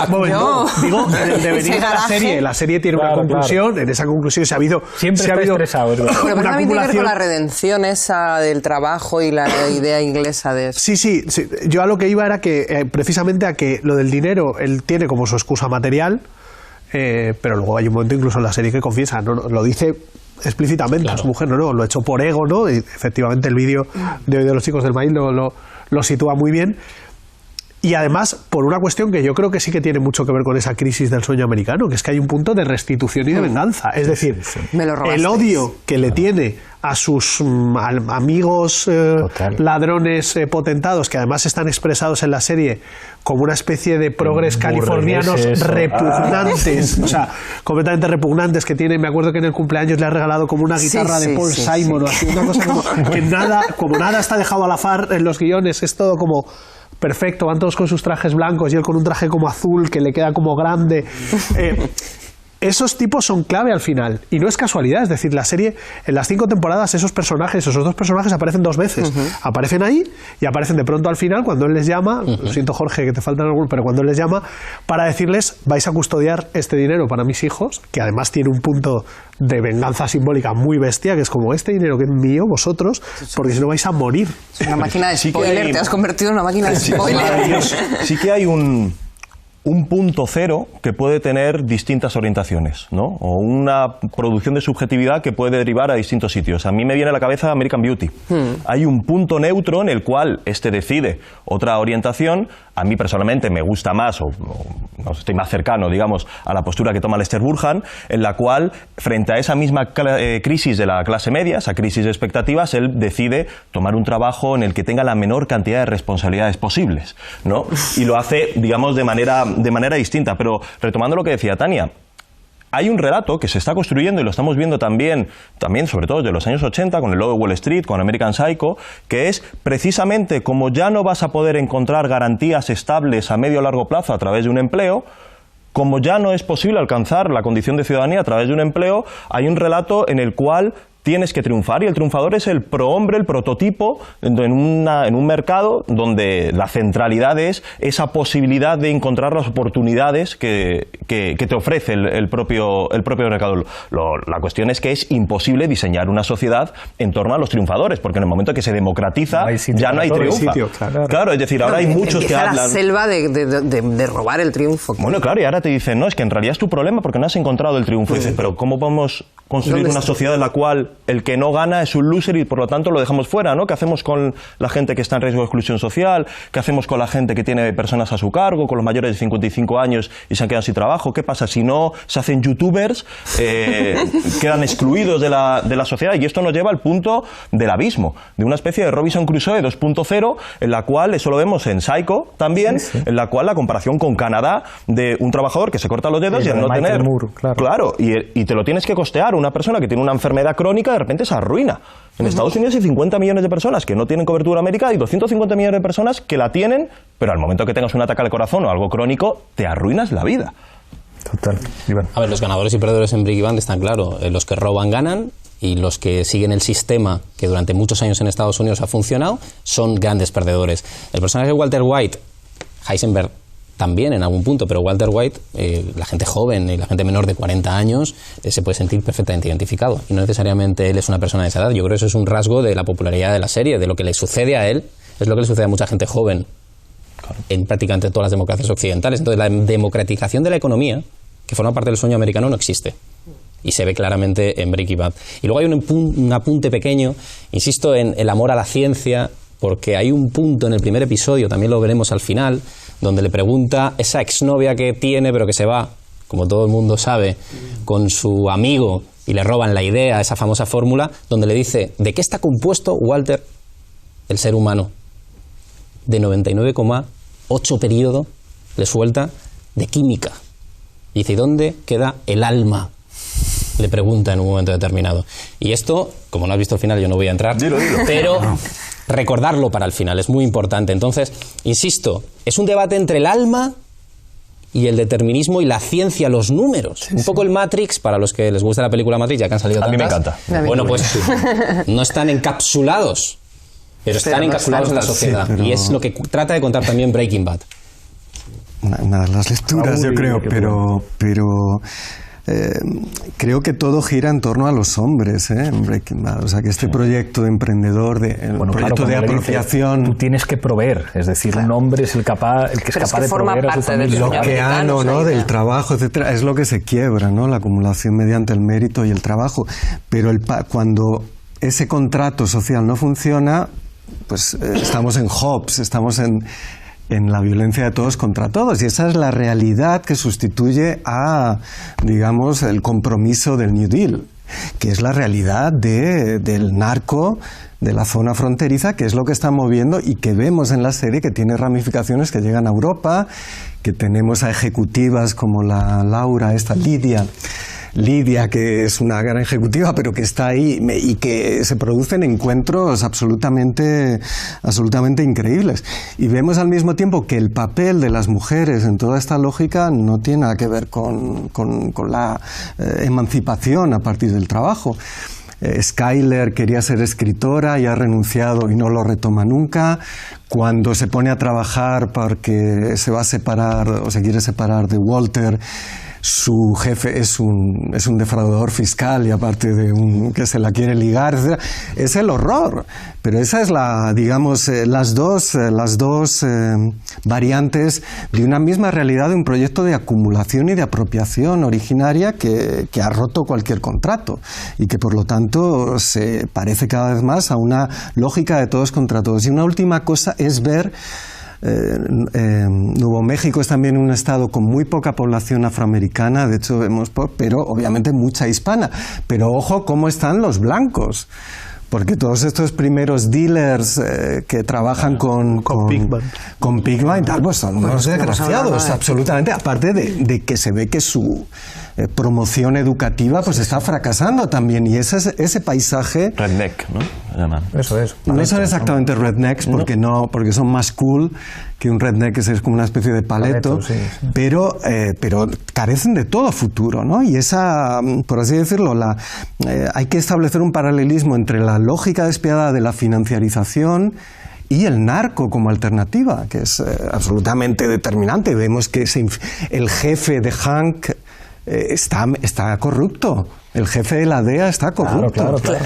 Bueno, digo, de venir la serie tiene una conclusión, en esa conclusión se ha habido... Siempre está estresado, es verdad. Pero también tiene que ver con la redención esa del trabajo y la idea inglesa de eso. Sí. Yo a lo que iba era que, precisamente a que lo del dinero, él tiene como su excusa material, pero luego hay un momento incluso en la serie que confiesa, ¿no? Lo dice explícitamente a su mujer, no, lo he hecho por ego, ¿no? Y efectivamente el vídeo de hoy de los chicos del maíz lo sitúa muy bien. Y además, por una cuestión que yo creo que sí que tiene mucho que ver con esa crisis del sueño americano, que es que hay un punto de restitución y de venganza. Es decir, el odio que le tiene a sus amigos ladrones potentados, que además están expresados en la serie como una especie de progres californianos repugnantes, o sea, completamente repugnantes, que tienen, me acuerdo que en el cumpleaños le ha regalado como una guitarra de Paul Simon, o así, una cosa como que nada está dejado al azar en los guiones, es todo como... perfecto, van todos con sus trajes blancos y él con un traje como azul que le queda como grande. Esos tipos son clave al final y no es casualidad, es decir, la serie en las 5 temporadas esos dos personajes aparecen 2 veces, aparecen ahí y aparecen de pronto al final cuando él les llama, lo siento Jorge que te faltan algunos, pero cuando él les llama para decirles vais a custodiar este dinero para mis hijos, que además tiene un punto de venganza simbólica muy bestia, que es como este dinero que es mío, vosotros, porque si no vais a morir. Es una máquina de spoiler, te has convertido en una máquina de spoiler. Sí que hay un punto cero que puede tener distintas orientaciones, ¿no? O una producción de subjetividad que puede derivar a distintos sitios. A mí me viene a la cabeza American Beauty. Hay un punto neutro en el cual decide otra orientación. A mí personalmente me gusta más, o estoy más cercano, digamos, a la postura que toma Lester Burhan, en la cual, frente a esa misma crisis de la clase media, esa crisis de expectativas, él decide tomar un trabajo en el que tenga la menor cantidad de responsabilidades posibles, ¿no? Y lo hace, digamos, de manera distinta. Pero retomando lo que decía Tania, hay un relato que se está construyendo y lo estamos viendo también sobre todo desde los años 80 con el Lobo de Wall Street, con American Psycho, que es precisamente como ya no vas a poder encontrar garantías estables a medio o largo plazo a través de un empleo, como ya no es posible alcanzar la condición de ciudadanía a través de un empleo, hay un relato en el cual tienes que triunfar y el triunfador es el prohombre, el prototipo en un mercado donde la centralidad es esa posibilidad de encontrar las oportunidades que te ofrece el propio mercado. La cuestión es que es imposible diseñar una sociedad en torno a los triunfadores, porque en el momento que se democratiza ya no hay triunfo. Claro, es decir, ahora hay muchos que hablan... la selva de robar el triunfo. Bueno, claro, y ahora te dicen, no, es que en realidad es tu problema porque no has encontrado el triunfo. Y dices, pero ¿cómo podemos construir una sociedad en la cual el que no gana es un loser y por lo tanto lo dejamos fuera, ¿no? ¿Qué hacemos con la gente que está en riesgo de exclusión social? ¿Qué hacemos con la gente que tiene personas a su cargo, con los mayores de 55 años y se han quedado sin trabajo? ¿Qué pasa si no se hacen youtubers? Quedan excluidos de la sociedad, y esto nos lleva al punto del abismo, de una especie de Robinson Crusoe 2.0, en la cual, eso lo vemos en Psycho también, en la cual la comparación con Canadá de un trabajador que se corta los dedos y al no tener... Claro, y te lo tienes que costear. Una persona que tiene una enfermedad crónica de repente se arruina. En Estados Unidos hay 50 millones de personas que no tienen cobertura médica y 250 millones de personas que la tienen, pero al momento que tengas un ataque al corazón o algo crónico, te arruinas la vida. Total. A ver, los ganadores y perdedores en Breaking Bad están claros. Los que roban ganan, y los que siguen el sistema que durante muchos años en Estados Unidos ha funcionado son grandes perdedores. El personaje de Walter White, Heisenberg también en algún punto, pero Walter White, la gente joven y la gente menor de 40 años se puede sentir perfectamente identificado, y no necesariamente él es una persona de esa edad. Yo creo que eso es un rasgo de la popularidad de la serie, de lo que le sucede a él, es lo que le sucede a mucha gente joven en prácticamente todas las democracias occidentales. Entonces la democratización de la economía, que forma parte del sueño americano, no existe, y se ve claramente en Breaking Bad. Y luego hay un apunte pequeño, insisto en el amor a la ciencia, porque hay un punto en el primer episodio, también lo veremos al final, donde le pregunta esa exnovia que tiene pero que se va, como todo el mundo sabe, con su amigo, y le roban la idea, esa famosa fórmula, donde le dice: ¿de qué está compuesto, Walter, el ser humano? De 99,8 periodo, le suelta, de química. Y dice: ¿y dónde queda el alma?, le pregunta en un momento determinado. Y esto, como no has visto el final, yo no voy a entrar, dilo. Pero recordarlo para el final es muy importante. Entonces, insisto, es un debate entre el alma y el determinismo y la ciencia, los números. Un poco el Matrix, para los que les gusta la película Matrix, ya que han salido tantas. A mí me encanta. Bueno, pues no están encapsulados, pero están encapsulados en la sociedad. Y es lo que trata de contar también Breaking Bad. Una de las lecturas, yo creo, pero creo que todo gira en torno a los hombres, en Breaking Bad. O sea, que este proyecto de emprendedor, proyecto de apropiación... Dice, tú tienes que proveer, es decir, un hombre es el que es capaz de proveer a su familia. Lo que ano, ¿no?, del trabajo, etcétera, es lo que se quiebra, ¿no?, la acumulación mediante el mérito y el trabajo. Pero cuando ese contrato social no funciona, pues estamos en Hobbes, estamos en la violencia de todos contra todos, y esa es la realidad que sustituye a, digamos, el compromiso del New Deal, que es la realidad del narco de la zona fronteriza, que es lo que está moviendo y que vemos en la serie, que tiene ramificaciones que llegan a Europa, que tenemos a ejecutivas como la Laura, Lidia, que es una gran ejecutiva, pero que está ahí, y que se producen encuentros absolutamente increíbles. Y vemos al mismo tiempo que el papel de las mujeres en toda esta lógica no tiene nada que ver con la emancipación a partir del trabajo. Skyler quería ser escritora y ha renunciado y no lo retoma nunca. Cuando se pone a trabajar porque se va a separar o se quiere separar de Walter, su jefe es un defraudador fiscal y aparte de que se la quiere ligar, etc. Es el horror. Pero esa es las dos variantes de una misma realidad, de un proyecto de acumulación y de apropiación originaria que ha roto cualquier contrato y que por lo tanto se parece cada vez más a una lógica de todos contra todos. Y una última cosa es ver... Nuevo México es también un estado con muy poca población afroamericana, de hecho pero obviamente mucha hispana. Pero ojo cómo están los blancos, porque todos estos primeros dealers que trabajan con Pigman y tal, pues son unos desgraciados, absolutamente, aparte de que se ve que su promoción educativa pues está fracasando también, y ese paisaje... Redneck, ¿no? Eso es. No son exactamente rednecks, porque son más cool que un redneck, que es como una especie de paleto, sí. Pero carecen de todo futuro, ¿no? Y esa, por así decirlo, hay que establecer un paralelismo entre la lógica despiadada de la financiarización y el narco como alternativa, que es absolutamente determinante. Vemos que el jefe de Hank está corrupto. El jefe de la DEA está corrupto. Claro.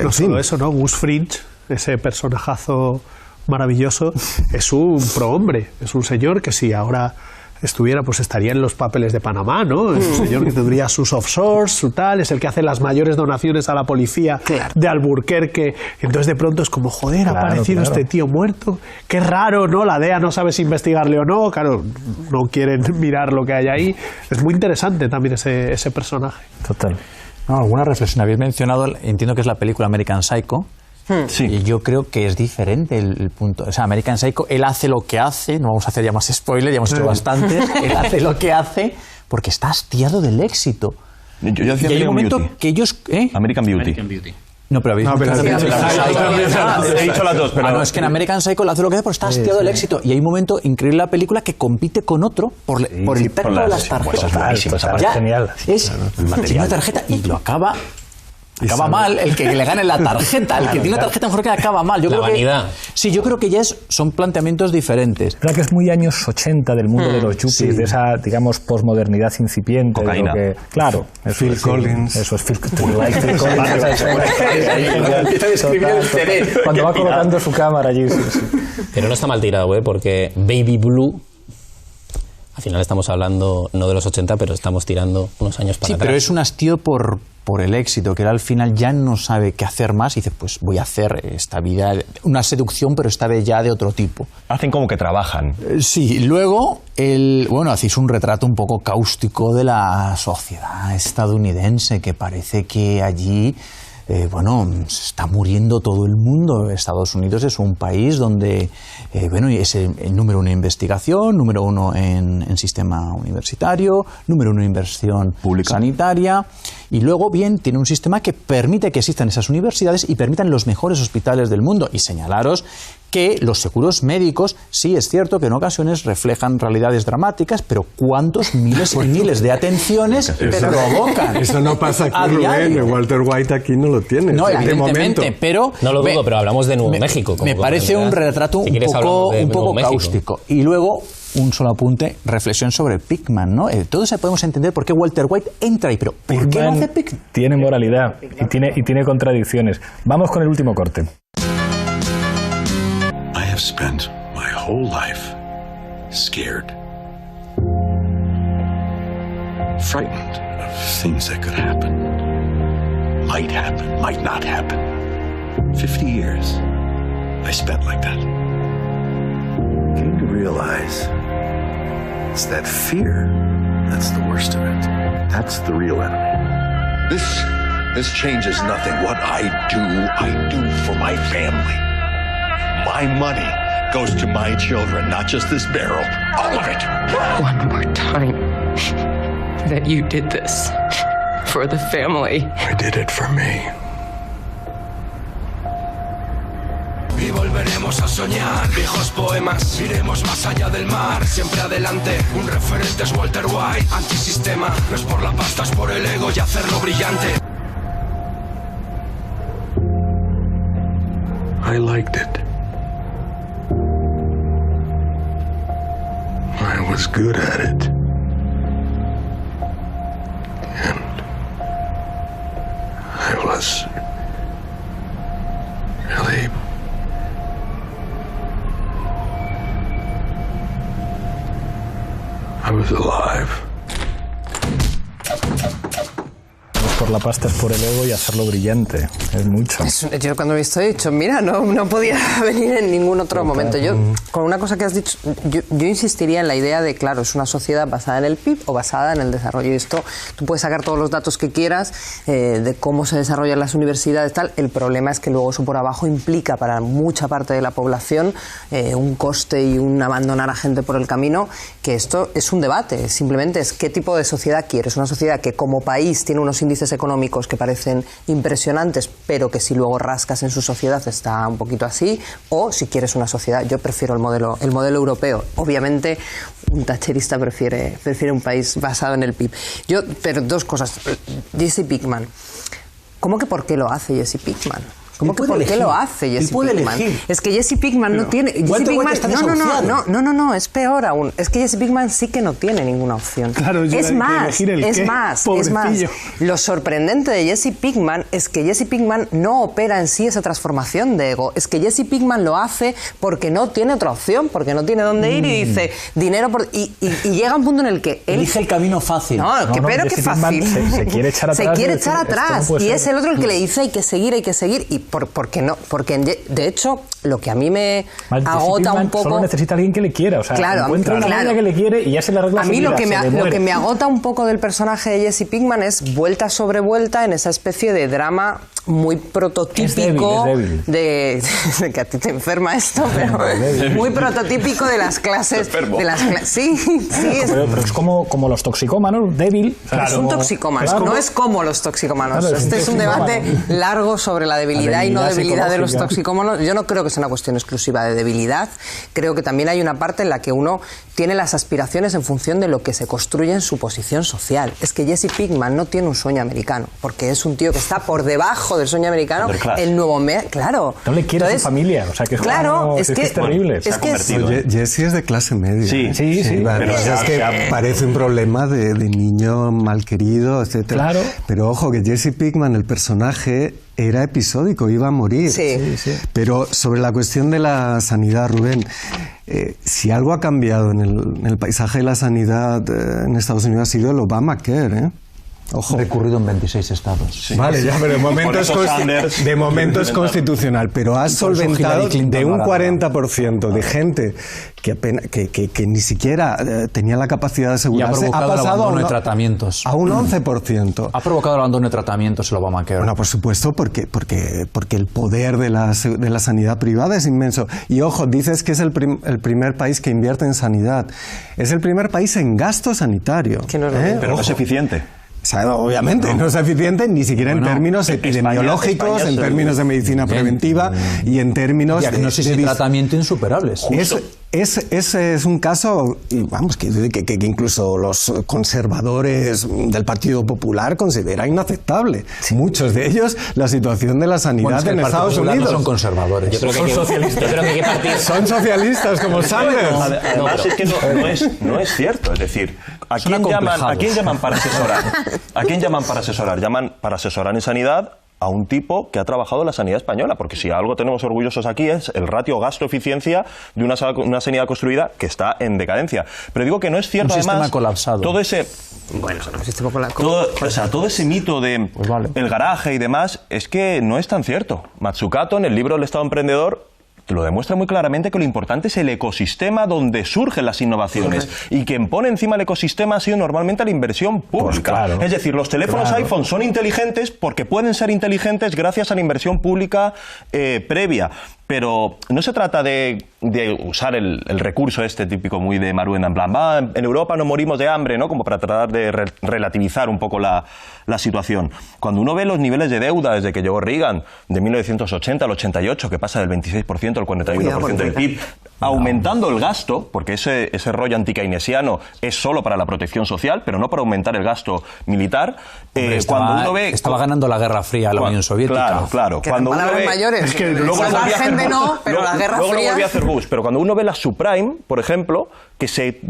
No solo eso, ¿no? Gus Fring, ese personajazo maravilloso, es un prohombre, es un señor que si ahora estuviera, pues estaría en los papeles de Panamá, ¿no? Es un señor que tendría sus offshores, su tal, es el que hace las mayores donaciones a la policía de Alburquerque. Entonces de pronto es como, joder, ha aparecido este tío muerto. Qué raro, ¿no? La DEA no sabe si investigarle o no. Claro, no quieren mirar lo que hay ahí. Es muy interesante también ese personaje. Total. No, alguna reflexión. Habéis mencionado, entiendo que es la película American Psycho. Sí. Y yo creo que es diferente el punto. O sea, American Psycho, él hace lo que hace, no vamos a hacer ya más spoilers, ya hemos hecho bastante. Él hace lo que hace porque está hastiado del éxito. Yo decía y hay un American momento Beauty. que ellos... American Beauty. No, pero habéis He dicho las dos, pero... no, es que en American Psycho lo hace lo que hace porque está hastiado del éxito. Y hay un momento increíble en la película que compite con otro por el tacto de las tarjetas. Ya, genial. Es tiene una tarjeta y lo acaba mal el que le gane la tarjeta. El que tiene una tarjeta mejor que acaba mal. Yo la creo vanidad. Sí, yo creo que ya son planteamientos diferentes. Es verdad que es muy años 80 del mundo de los yuppies, de esa, digamos, posmodernidad incipiente. Cocaína. Claro. Phil Collins. Eso es Phil Collins. Empieza a describir el CD. Cuando va colocando su cámara allí. Pero no está mal tirado, porque Baby Blue, al final estamos hablando no de los 80, pero estamos tirando unos años para atrás. Sí, pero es un hastío por el éxito, que él al final ya no sabe qué hacer más y dice, pues voy a hacer esta vida, una seducción, pero esta vez ya de otro tipo. Hacen como que trabajan. Sí, luego, hacéis un retrato un poco cáustico de la sociedad estadounidense, que parece que allí... se está muriendo todo el mundo. Estados Unidos es un país donde es el número uno en investigación, número uno en sistema universitario, número uno en inversión sanitaria, y luego tiene un sistema que permite que existan esas universidades y permitan los mejores hospitales del mundo. Y señalaros que los seguros médicos, sí es cierto que en ocasiones reflejan realidades dramáticas, pero ¿cuántos miles y miles de atenciones provocan? Eso no pasa aquí, Rubén. Walter White aquí no lo tiene. No, evidentemente, pero... No lo dudo, pero hablamos de Nuevo México. Me parece un retrato un poco cáustico. Y luego, un solo apunte, reflexión sobre Pickman, ¿no? Todos podemos entender por qué Walter White entra ahí, pero ¿por qué lo hace Pickman? Tiene moralidad y tiene contradicciones. Vamos con el último corte. I have spent my whole life scared, frightened of things that could happen, might not happen. 50 years I spent like that. Came to realize it's that fear that's the worst of it. That's the real enemy. This changes nothing. What I do for my family. My money goes to my children, not just this barrel. All of it. One more time that you did this for the family. I did it for me. Y volveremos a soñar viejos poemas, iremos más allá del mar, siempre adelante. Un referente es Walter White, antisistema. No es por la pasta, es por el ego y hacerlo brillante. I liked it. I was good at it. And I was really I was alive. Por la pasta es por el ego y hacerlo brillante. Es mucho. Yo cuando he visto he dicho, mira, no podía venir en ningún otro momento. Yo, con una cosa que has dicho, yo insistiría en la idea de, claro, es una sociedad basada en el PIB o basada en el desarrollo. Y esto, tú puedes sacar todos los datos que quieras de cómo se desarrollan las universidades, tal. El problema es que luego eso por abajo implica para mucha parte de la población un coste y un abandonar a gente por el camino, que esto es un debate. Simplemente es qué tipo de sociedad quieres. Una sociedad que como país tiene unos índices económicos que parecen impresionantes, pero que si luego rascas en su sociedad está un poquito así, o si quieres una sociedad, yo prefiero el modelo europeo. Obviamente un thatcherista prefiere un país basado en el PIB. Pero dos cosas. Jesse Pinkman. ¿Cómo que por qué lo hace Jesse Pinkman? ¿Cómo que por qué lo hace Jesse Pinkman? Es que Jesse Pinkman no tiene... Jesse Pinkman, no, es peor aún. Es que Jesse Pinkman sí que no tiene ninguna opción. Claro, es más. Lo sorprendente de Jesse Pinkman es que Jesse Pinkman no opera en sí esa transformación de ego. Es que Jesse Pinkman lo hace porque no tiene otra opción, porque no tiene dónde ir y dice dinero por... Y llega un punto en el que él... Elige el camino fácil. Pero qué fácil. Se quiere echar atrás. Y es el otro el que le dice hay que seguir. ¿Y por qué no? Porque de hecho lo que a mí me agota un poco... Solo necesita alguien que le quiera. O sea, encuentra una novia que le quiere y ya se le arregla a mí lo que me agota un poco del personaje de Jesse Pinkman es vuelta sobre vuelta en esa especie de drama muy prototípico es débil. De que a ti te enferma esto, pero muy prototípico de las clases. Sí, pero es como los toxicómanos, débil. Es un toxicómano, no es como los toxicómanos. Este es un debate largo sobre la debilidad y no debilidad de los toxicómanos. Yo no creo que sea una cuestión exclusiva de debilidad. Creo que también hay una parte en la que uno tiene las aspiraciones en función de lo que se construye en su posición social. Es que Jesse Pinkman no tiene un sueño americano, porque es un tío que está por debajo del sueño americano. El nuevo claro. No le quiere a su familia, o sea que es terrible. Se ha convertido. Jesse es de clase media. Sí. Pero es que parece un problema de niño malquerido, etcétera. Claro. Pero ojo que Jesse Pinkman, el personaje, era episódico, iba a morir. Sí. Pero sobre la cuestión de la sanidad, Rubén, si algo ha cambiado en el paisaje de la sanidad en Estados Unidos ha sido el Obamacare, ¿eh? Ojo. Recurrido en 26 estados. Sí. Vale, ya, pero de momento es constitucional, pero has solventado de un 40% de gente que ni siquiera tenía la capacidad de asegurarse. Y ha provocado el abandono de tratamientos. A un 11%. Ha provocado el abandono de tratamientos el Obamacare. Bueno, por supuesto, porque el poder de la sanidad privada es inmenso. Y ojo, dices que es el primer país que invierte en sanidad. Es el primer país en gasto sanitario. Pero no es eficiente. O sea, obviamente no es eficiente ni siquiera en términos epidemiológicos, en términos de medicina preventiva y en términos diagnosis y tratamiento insuperables. Ese es un caso, vamos, que incluso los conservadores del Partido Popular consideran inaceptable. Muchos de ellos la situación de la sanidad en Estados Unidos. No son conservadores. Yo creo que son socialistas. Son socialistas como Sanders. Además es que no es cierto. Es decir, ¿a quién llaman para asesorar? ¿A quién llaman para asesorar? Llaman para asesorar en sanidad a un tipo que ha trabajado en la sanidad española, porque si algo tenemos orgullosos aquí es el ratio gasto-eficiencia de una sanidad construida que está en decadencia. Pero digo que no es cierto, un además, sistema colapsado. todo ese... Todo ese mito de el garaje y demás es que no es tan cierto. Matsukato, en el libro El Estado Emprendedor, lo demuestra muy claramente que lo importante es el ecosistema donde surgen las innovaciones. Y quien pone encima el ecosistema ha sido normalmente la inversión pública. Es decir, los teléfonos iPhone son inteligentes porque pueden ser inteligentes gracias a la inversión pública previa. Pero no se trata de usar el recurso este típico muy de Maruenda, en plan, en Europa no morimos de hambre, ¿no? Como para tratar de relativizar un poco la situación. Cuando uno ve los niveles de deuda desde que llegó Reagan, de 1980 al 88, que pasa del 26% al 41% del PIB, aumentando el gasto, porque ese rollo anticainesiano es solo para la protección social, pero no para aumentar el gasto militar. Cuando uno ve... Estaba ganando la Guerra Fría la Unión Soviética. Claro. Cuando uno ve... mayores. Es que luego volvió a hacer Bush, pero cuando uno ve las subprime, por ejemplo, que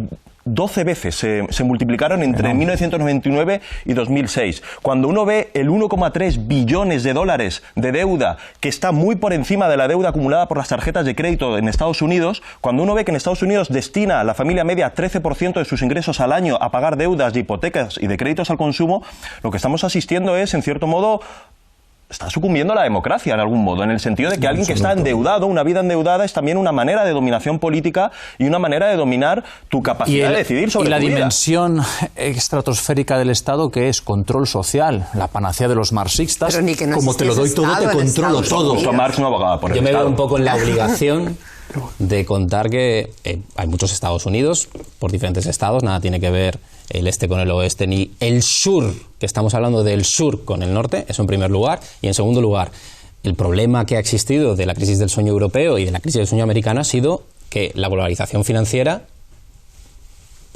12 veces se multiplicaron entre 1999 y 2006. Cuando uno ve el 1,3 billones de dólares de deuda, que está muy por encima de la deuda acumulada por las tarjetas de crédito en Estados Unidos, cuando uno ve que en Estados Unidos destina a la familia media 13% de sus ingresos al año a pagar deudas de hipotecas y de créditos al consumo, lo que estamos asistiendo es, en cierto modo, está sucumbiendo a la democracia en algún modo, en el sentido de que alguien que está endeudado, una vida endeudada, es también una manera de dominación política y una manera de dominar tu capacidad de decidir sobre tu vida. Y la dimensión estratosférica del Estado, que es control social, la panacea de los marxistas, como te lo doy todo, te controlo todo. Marx no abogaba por el Yo me Estado. veo un poco en la obligación de contar que hay muchos Estados Unidos, por diferentes estados, nada tiene que ver el este con el oeste, ni el sur, que estamos hablando del sur con el norte, eso en primer lugar, y en segundo lugar, el problema que ha existido de la crisis del sueño europeo y de la crisis del sueño americano ha sido que la globalización financiera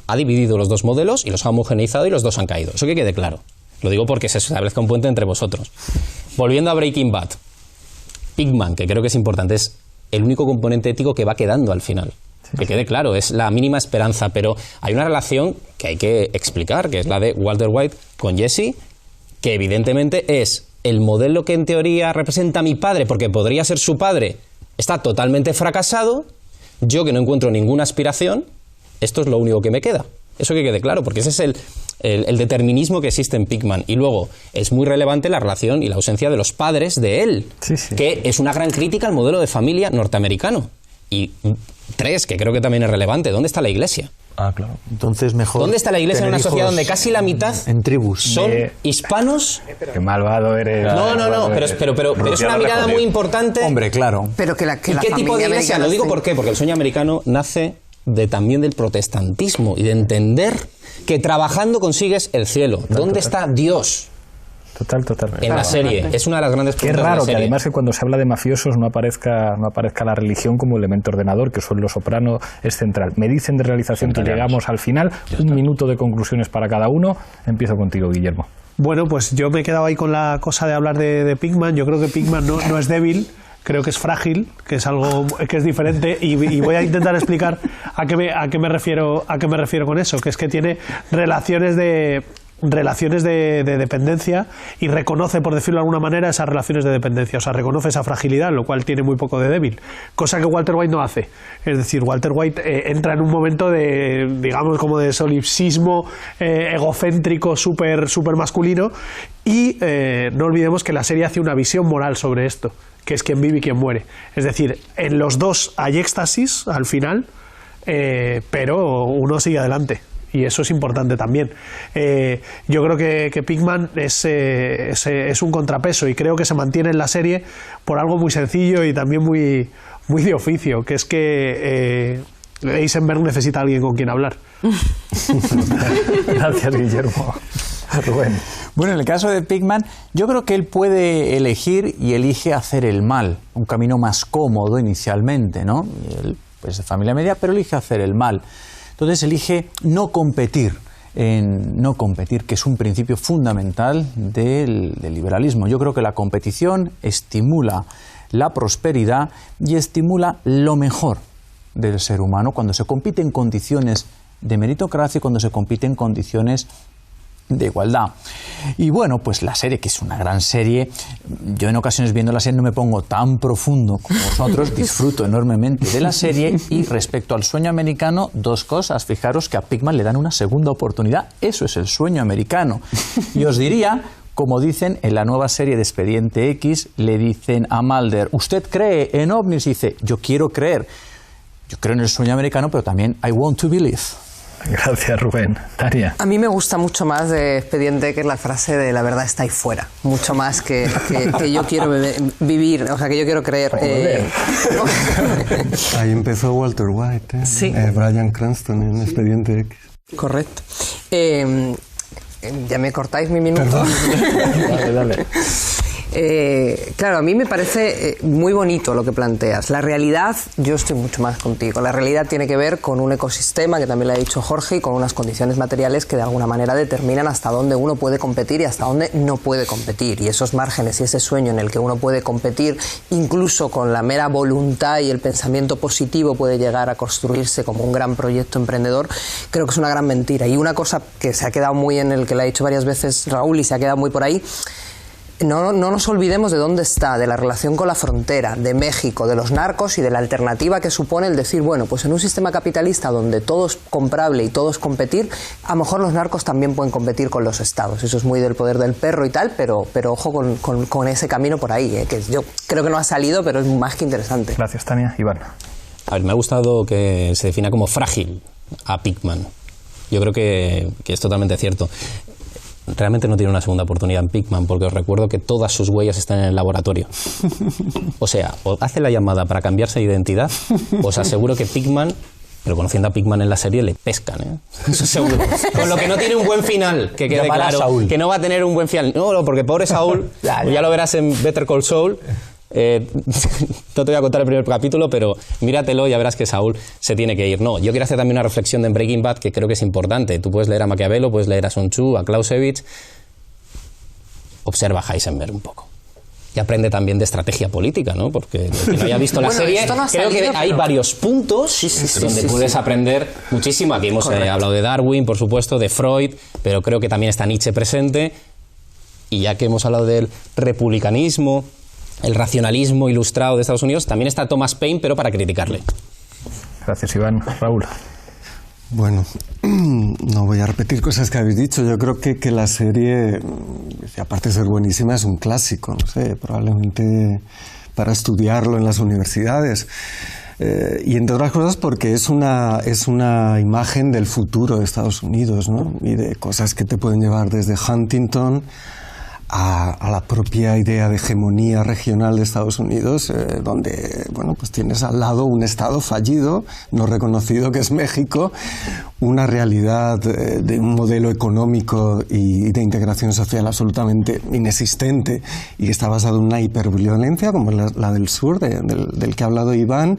ha dividido los dos modelos y los ha homogeneizado y los dos han caído. Eso que quede claro. Lo digo porque se establezca un puente entre vosotros. Volviendo a Breaking Bad. Pigman, que creo que es importante, es el único componente ético que va quedando al final. Que quede claro, es la mínima esperanza, pero hay una relación que hay que explicar, que es la de Walter White con Jesse, que evidentemente es el modelo que en teoría representa a mi padre, porque podría ser su padre, está totalmente fracasado, yo que no encuentro ninguna aspiración, esto es lo único que me queda. Eso que quede claro, porque ese es el determinismo que existe en Pigman. Y luego es muy relevante la relación y la ausencia de los padres de él, que es una gran crítica al modelo de familia norteamericano. Y 3, que creo que también es relevante, ¿dónde está la iglesia? Ah, claro. Entonces mejor. ¿Dónde está la iglesia en una sociedad donde casi la mitad en tribus son hispanos? Qué malvado eres. No, pero es una mirada muy importante. Hombre, claro. Pero que ¿Y qué tipo de iglesia? Lo digo ¿por qué? Porque el sueño americano nace también del protestantismo y de entender que trabajando consigues el cielo. ¿Dónde está Dios? Totalmente. En la serie. Es una de las grandes preguntas. Qué raro de la serie. que además que cuando se habla de mafiosos no aparezca la religión como elemento ordenador, que eso en Los Soprano es central. Me dicen de realización que llegamos al final. Un minuto de conclusiones para cada uno. Empiezo contigo, Guillermo. Bueno, pues yo me he quedado ahí con la cosa de hablar de Pigman. Yo creo que Pigman no es débil, creo que es frágil, que es algo que es diferente, y voy a intentar explicar a qué me refiero con eso, que es que tiene relaciones de dependencia y reconoce, por decirlo de alguna manera, esas relaciones de dependencia, o sea, reconoce esa fragilidad, lo cual tiene muy poco de débil, cosa que Walter White no hace. Es decir, Walter White entra en un momento de, digamos, como de solipsismo egocéntrico súper masculino, y no olvidemos que la serie hace una visión moral sobre esto, que es quién vive y quién muere. Es decir, en los dos hay éxtasis al final, pero uno sigue adelante. Y eso es importante también. Yo creo que Pigman es un contrapeso, y creo que se mantiene en la serie por algo muy sencillo y también muy de oficio, que es que Eisenberg necesita a alguien con quien hablar. Gracias, Guillermo. Rubén. Bueno, en el caso de Pigman, yo creo que él puede elegir y elige hacer el mal, un camino más cómodo inicialmente, ¿no? Y él, pues, de familia media, pero elige hacer el mal. Entonces elige no competir, que es un principio fundamental del liberalismo. Yo creo que la competición estimula la prosperidad y estimula lo mejor del ser humano cuando se compite en condiciones de meritocracia y cuando se compite en condiciones de igualdad. Y bueno, pues la serie, que es una gran serie, yo en ocasiones viendo la serie no me pongo tan profundo como vosotros, disfruto enormemente de la serie. Y respecto al sueño americano, 2 cosas. Fijaros que a Pigman le dan una segunda oportunidad, eso es el sueño americano. Y os diría, como dicen en la nueva serie de Expediente X, le dicen a Mulder, ¿usted cree en ovnis? Y dice, yo quiero creer. Yo creo en el sueño americano, pero también I want to believe. Gracias, Rubén. Tania. A mí me gusta mucho más de Expediente que es la frase de la verdad está ahí fuera. Mucho más que yo quiero vivir, o sea, que yo quiero creer. Ahí empezó Walter White, Sí. Bryan Cranston en Expediente X. Correcto. ¿Ya me cortáis mi minuto? Dale. Claro, a mí me parece muy bonito lo que planteas. La realidad, yo estoy mucho más contigo. La realidad tiene que ver con un ecosistema, que también lo ha dicho Jorge, y con unas condiciones materiales que de alguna manera determinan hasta dónde uno puede competir y hasta dónde no puede competir. Y esos márgenes y ese sueño en el que uno puede competir, incluso con la mera voluntad y el pensamiento positivo, puede llegar a construirse como un gran proyecto emprendedor, creo que es una gran mentira. Y una cosa que se ha quedado muy en el que le ha dicho varias veces Raúl y se ha quedado muy por ahí, no nos olvidemos de dónde está, de la relación con la frontera, de México, de los narcos y de la alternativa que supone el decir, bueno, pues en un sistema capitalista donde todo es comprable y todo es competir, a lo mejor los narcos también pueden competir con los estados. Eso es muy del poder del perro y tal, pero ojo con ese camino por ahí, que yo creo que no ha salido, pero es más que interesante. Gracias, Tania. Iván. A ver, me ha gustado que se defina como frágil a Pigman. Yo creo que es totalmente cierto. Realmente no tiene una segunda oportunidad en Pigman, porque os recuerdo que todas sus huellas están en el laboratorio. O sea, o hace la llamada para cambiarse de identidad, os aseguro que Pigman, pero conociendo a Pigman en la serie, le pescan, ¿eh? Eso seguro. Con lo que no tiene un buen final, que quede claro, que no va a tener un buen final. No, porque pobre Saúl, ya lo verás en Better Call Saul. No te voy a contar el primer capítulo, pero míratelo y ya verás que Saúl se tiene que ir. No, yo quiero hacer también una reflexión de Breaking Bad que creo que es importante. Tú puedes leer a Maquiavelo, puedes leer a Sun Tzu, a Clausewitz. Observa a Heisenberg un poco. y aprende también de estrategia política, ¿no? Porque quien no haya visto la serie, creo que hay varios puntos donde puedes aprender muchísimo. Aquí hemos hablado de Darwin, por supuesto, de Freud, pero creo que también está Nietzsche presente. Y ya que hemos hablado del republicanismo, el racionalismo ilustrado de Estados Unidos, también está Thomas Paine, pero para criticarle. Gracias, Iván. Raúl. Bueno, no voy a repetir cosas que habéis dicho. Yo creo que la serie, aparte de ser buenísima, es un clásico, no sé, probablemente para estudiarlo en las universidades. Y entre otras cosas porque es una imagen del futuro de Estados Unidos, ¿no? Y de cosas que te pueden llevar desde Huntington a la propia idea de hegemonía regional de Estados Unidos, donde, bueno, pues tienes al lado un Estado fallido, no reconocido, que es México, una realidad de un modelo económico y de integración social absolutamente inexistente y que está basado en una hiperviolencia como la del sur, del que ha hablado Iván.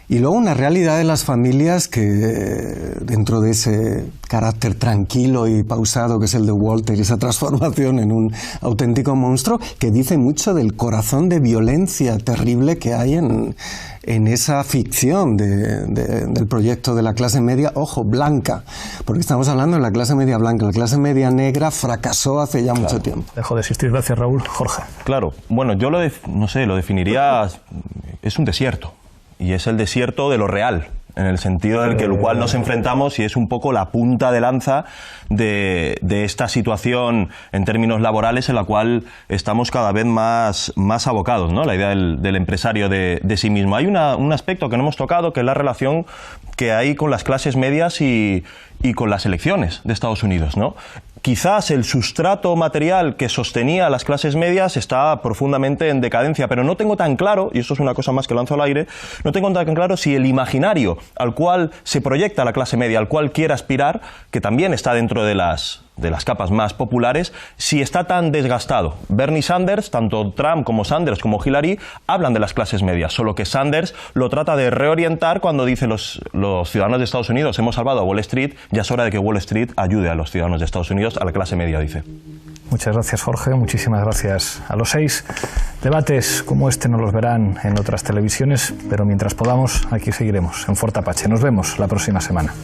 Y luego una realidad de las familias que, dentro de ese carácter tranquilo y pausado que es el de Walter y esa transformación en un auténtico monstruo, que dice mucho del corazón de violencia terrible que hay en esa ficción del proyecto de la clase media, ojo, blanca, porque estamos hablando de la clase media blanca. La clase media negra fracasó hace ya mucho tiempo. Dejó de existir. Gracias, Raúl. Jorge. Claro, bueno, yo lo definiría, es un desierto. Y es el desierto de lo real, en el sentido del que el cual nos enfrentamos y es un poco la punta de lanza de esta situación en términos laborales en la cual estamos cada vez más abocados, ¿no? La idea del empresario de sí mismo. Hay un aspecto que no hemos tocado, que es la relación que hay con las clases medias y con las elecciones de Estados Unidos, ¿no? Quizás el sustrato material que sostenía a las clases medias está profundamente en decadencia, pero no tengo tan claro, y esto es una cosa más que lanzo al aire, no tengo tan claro si el imaginario al cual se proyecta la clase media, al cual quiere aspirar, que también está dentro de las capas más populares, si está tan desgastado. Bernie Sanders, tanto Trump como Sanders como Hillary, hablan de las clases medias, solo que Sanders lo trata de reorientar cuando dice los ciudadanos de Estados Unidos hemos salvado a Wall Street, ya es hora de que Wall Street ayude a los ciudadanos de Estados Unidos, a la clase media, dice. Muchas gracias, Jorge. Muchísimas gracias a los 6. Debates como este no los verán en otras televisiones, pero mientras podamos, aquí seguiremos en Fort Apache. Nos vemos la próxima semana.